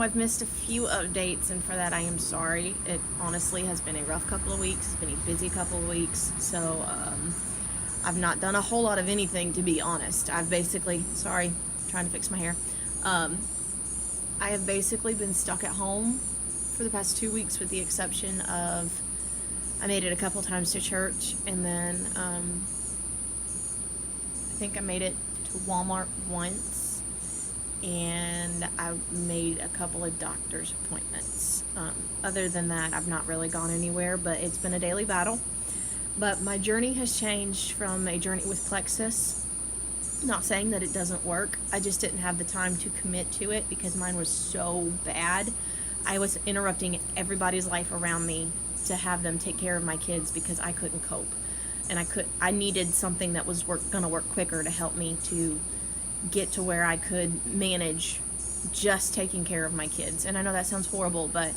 I've missed a few updates, and for that I am sorry. It honestly has been a rough couple of weeks. It's been a busy couple of weeks. So, I've not done a whole lot of anything, to be honest. I've basically, sorry, trying to fix my hair. I have basically been stuck at home for the past 2 weeks, with the exception of I made it a couple times to church, and then I think I made it to Walmart once, and I made a couple of doctor's appointments. Other than that, I've not really gone anywhere, but it's been a daily battle. But my journey has changed from a journey with Plexus. Not saying that it doesn't work, I just didn't have the time to commit to it because mine was so bad. I was interrupting everybody's life around me to have them take care of my kids because I couldn't cope. And I needed something that was gonna work quicker to help me to get to where I could manage just taking care of my kids. And I know that sounds horrible, but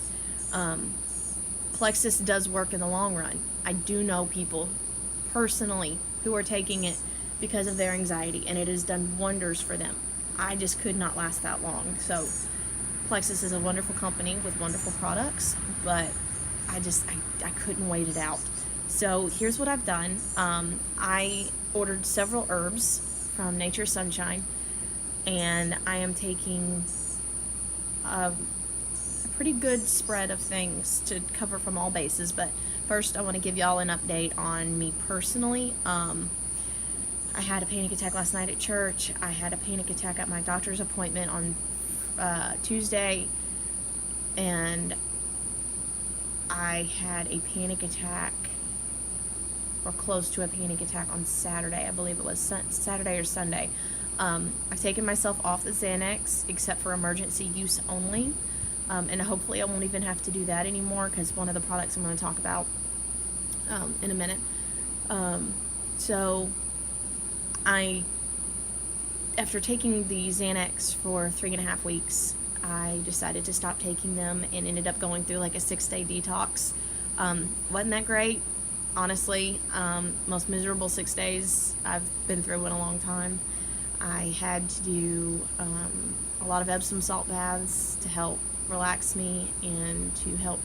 Plexus does work in the long run. I do know people personally who are taking it because of their anxiety, and it has done wonders for them. I just could not last that long. So Plexus is a wonderful company with wonderful products, but I couldn't wait it out. So here's what I've done. I ordered several herbs from Nature's Sunshine, and I am taking a pretty good spread of things to cover from all bases. But first, I want to give y'all an update on me personally. I had a panic attack last night at church. I had a panic attack at my doctor's appointment on Tuesday, and I had a panic attack, or close to a panic attack, on Saturday. I believe it was Saturday or Sunday. I've taken myself off the Xanax except for emergency use only, and hopefully I won't even have to do that anymore, because one of the products I'm going to talk about in a minute. So after taking the Xanax for 3.5 weeks, I decided to stop taking them and ended up going through like a 6-day detox. Wasn't that great? Honestly, most miserable 6 days I've been through in a long time. I had to do a lot of Epsom salt baths to help relax me and to help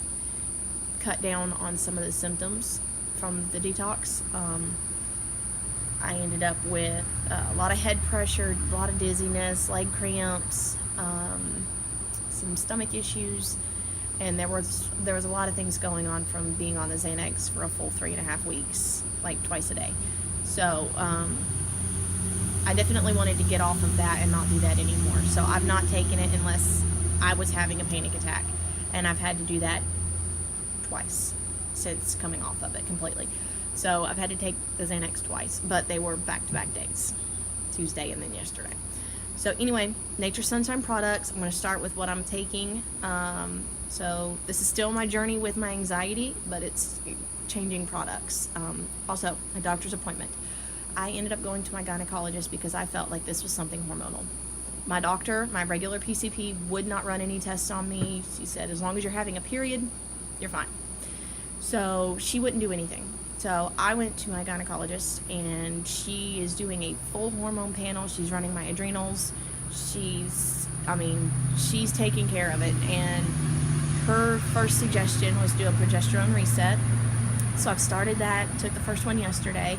cut down on some of the symptoms from the detox. I ended up with a lot of head pressure, a lot of dizziness, leg cramps, some stomach issues, and there was a lot of things going on from being on the Xanax for a full 3.5 weeks, like twice a day. So I definitely wanted to get off of that and not do that anymore. So I've not taken it unless I was having a panic attack, and I've had to do that twice since coming off of it completely. So I've had to take the Xanax twice, but they were back-to-back days, Tuesday and then yesterday. So anyway, Nature's Sunshine products. I'm going to start with what I'm taking. So this is still my journey with my anxiety, but it's changing products. Also, my doctor's appointment. I ended up going to my gynecologist because I felt like this was something hormonal. My doctor, my regular PCP, would not run any tests on me. She said, as long as you're having a period, you're fine. So she wouldn't do anything. So I went to my gynecologist, and she is doing a full hormone panel. She's running my adrenals. She's taking care of it. And her first suggestion was do a progesterone reset. So I've started that, took the first one yesterday.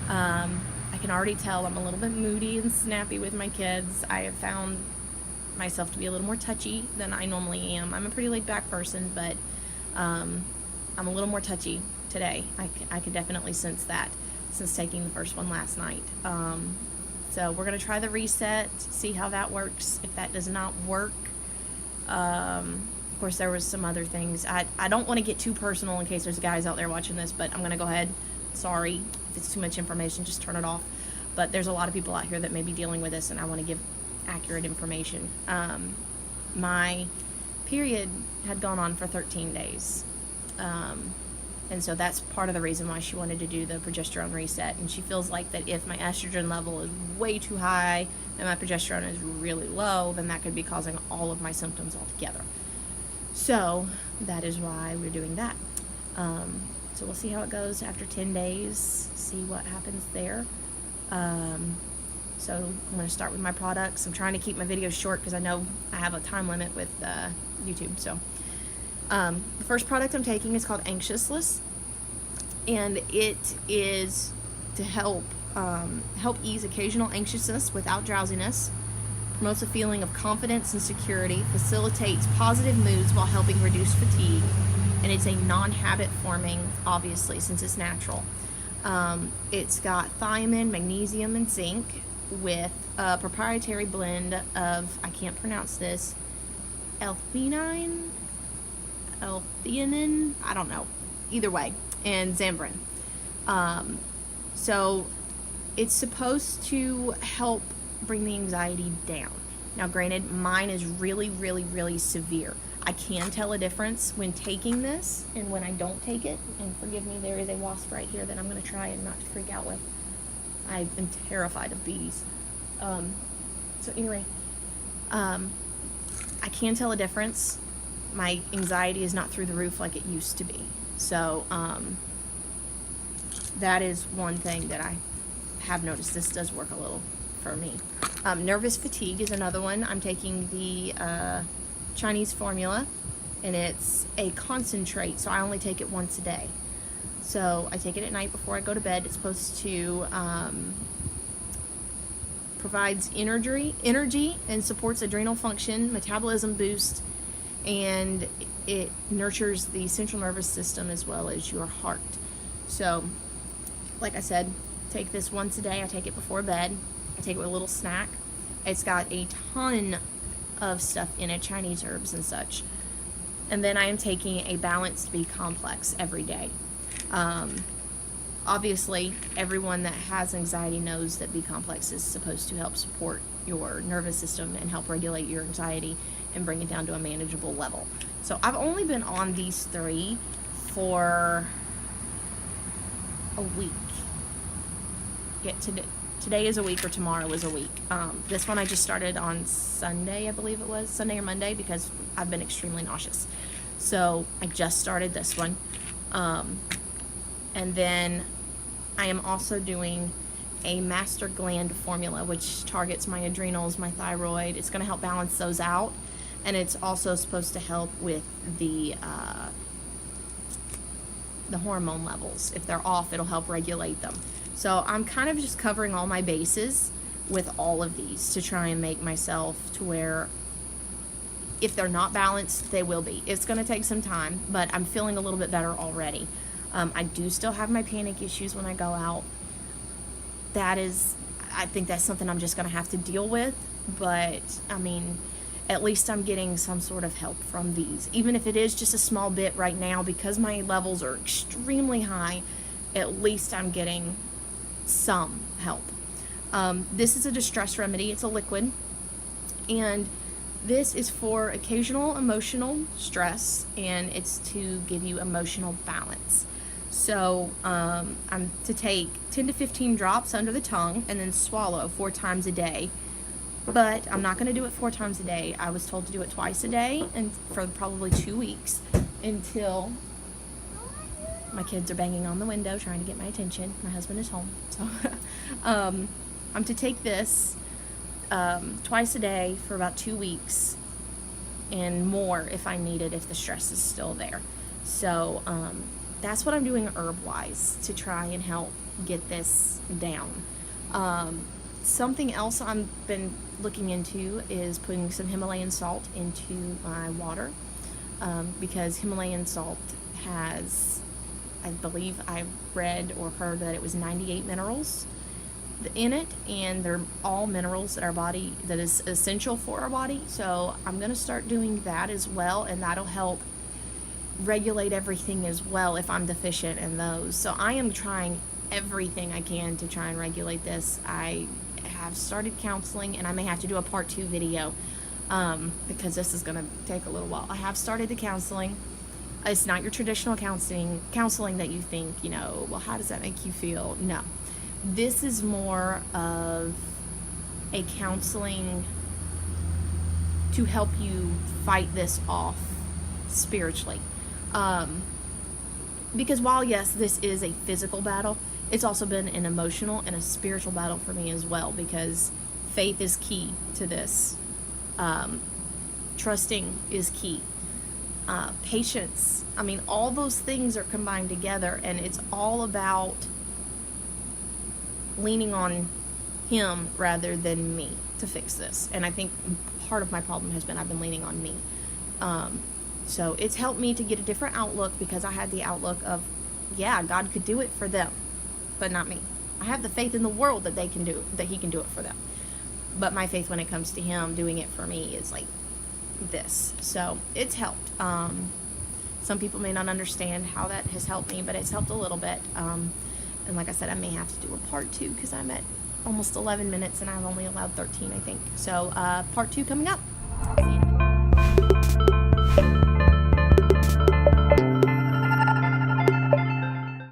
I can already tell I'm a little bit moody and snappy with my kids. I have found myself to be a little more touchy than I normally am. I'm a pretty laid back person, but I'm a little more touchy today. I could definitely sense that since taking the first one last night. So we're going to try the reset, see how that works. If that does not work, of course there was some other things. I don't want to get too personal in case there's guys out there watching this, but I'm going to go ahead. Sorry if it's too much information, just turn it off. But there's a lot of people out here that may be dealing with this, and I want to give accurate information. My period had gone on for 13 days. And so that's part of the reason why she wanted to do the progesterone reset. And she feels like that if my estrogen level is way too high and my progesterone is really low, then that could be causing all of my symptoms altogether. So that is why we're doing that. So we'll see how it goes after 10 days, see what happens there. So I'm going to start with my products. I'm trying to keep my videos short because I know I have a time limit with YouTube. So the first product I'm taking is called Anxiousless, and it is to help ease occasional anxiousness without drowsiness, promotes a feeling of confidence and security, facilitates positive moods while helping reduce fatigue, and it's a non-habit forming, obviously, since it's natural. It's got thiamine, magnesium, and zinc with a proprietary blend of, I can't pronounce this, L-theanine, I don't know, either way, and Zambrin. So it's supposed to help bring the anxiety down. Now granted, mine is really, really, really severe. I can tell a difference when taking this and when I don't take it. And forgive me, there is a wasp right here that I'm going to try and not to freak out with. I am terrified of bees. So anyway, I can tell a difference. My anxiety is not through the roof like it used to be. So that is one thing that I have noticed. This does work a little for me. Nervous fatigue is another one. I'm taking the Chinese formula, and it's a concentrate, so I only take it once a day. So I take it at night before I go to bed. It's supposed to provides energy and supports adrenal function, metabolism boost, and it nurtures the central nervous system as well as your heart. So like I said, take this once a day. I take it before bed. I take it with a little snack. It's got a ton of stuff in it, Chinese herbs and such. And then I am taking a balanced B complex every day. Obviously, everyone that has anxiety knows that B complex is supposed to help support your nervous system and help regulate your anxiety and bring it down to a manageable level. So I've only been on these 3 for a week. Yeah, today is a week, or tomorrow is a week. This one I just started on Sunday, I believe it was, Sunday or Monday, because I've been extremely nauseous. So I just started this one. And then I am also doing a master gland formula, which targets my adrenals, my thyroid. It's going to help balance those out. And it's also supposed to help with the hormone levels. If they're off, it'll help regulate them. So I'm kind of just covering all my bases with all of these to try and make myself to where if they're not balanced, they will be. It's going to take some time, but I'm feeling a little bit better already. I do still have my panic issues when I go out. I think that's something I'm just going to have to deal with, but I mean, at least I'm getting some sort of help from these. Even if it is just a small bit right now, because my levels are extremely high, at least I'm getting some help. This is a distress remedy. It's a liquid, and this is for occasional emotional stress, and it's to give you emotional balance. So I'm to take 10 to 15 drops under the tongue and then swallow 4 times a day. But I'm not going to do it 4 times a day. I was told to do it twice a day, and for probably 2 weeks, until my kids are banging on the window trying to get my attention. My husband is home. So I'm to take this twice a day for about 2 weeks, and more if I need it, if the stress is still there. So that's what I'm doing herb-wise to try and help get this down. Something else I've been looking into is putting some Himalayan salt into my water, because Himalayan salt has, I believe I read or heard that it was 98 minerals in it, and they're all minerals that our body, that is essential for our body. So I'm going to start doing that as well, and that'll help regulate everything as well if I'm deficient in those. So I am trying everything I can to try and regulate this. I have started counseling, and I may have to do a part 2 video because this is going to take a little while. I have started the counseling. It's not your traditional counseling that you think, well, how does that make you feel? No. This is more of a counseling to help you fight this off spiritually. Because while, yes, this is a physical battle, it's also been an emotional and a spiritual battle for me as well, because faith is key to this. Trusting is key. Patience. I mean, all those things are combined together, and it's all about leaning on him rather than me to fix this. And I think part of my problem has been I've been leaning on me. So it's helped me to get a different outlook, because I had the outlook of, yeah, God could do it for them, but not me. I have the faith in the world that he can do it for them. But my faith when it comes to him doing it for me is like this. So it's helped. Some people may not understand how that has helped me, but it's helped a little bit. And like I said, I may have to do a part 2, because I'm at almost 11 minutes and I've only allowed 13, I think. So part 2 coming up. See you in a minute.